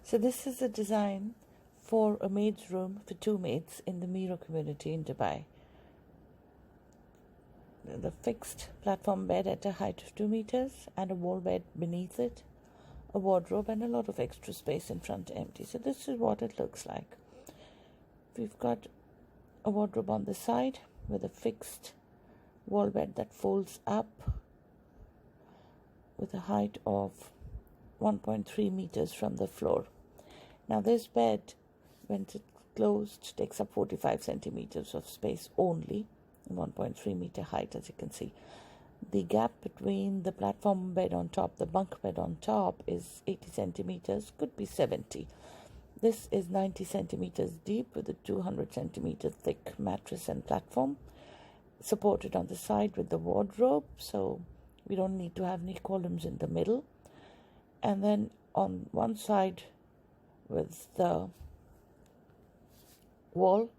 So this is a design for a maid's room for 2 maids in the Miro community in Dubai. The fixed platform bed at a height of 2 meters and a wall bed beneath it, a wardrobe and a lot of extra space in front empty. So this is what it looks like. We've got a wardrobe on the side with a fixed wall bed that folds up with a height of 1.3 meters from the floor. Now this bed, when it's closed, takes up 45 centimeters of space only, 1.3 meter height, as you can see. The gap between the platform bed on top, the bunk bed on top, is 80 centimeters, could be 70. This is 90 centimeters deep with a 200 centimeter thick mattress and platform, supported on the side with the wardrobe, so we don't need to have any columns in the middle. And then on one side with the wall,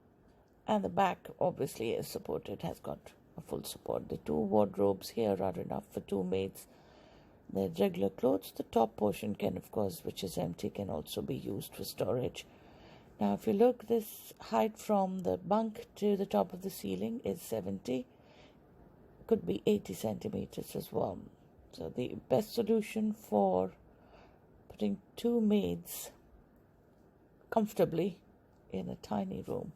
and the back obviously is supported, has got a full support. The 2 wardrobes here are enough for 2 maids. They're regular clothes. The top portion can, of course, which is empty, can also be used for storage. Now if you look, this height from the bunk to the top of the ceiling is 70, could be 80 centimeters as well. So the best solution for putting 2 maids comfortably in a tiny room.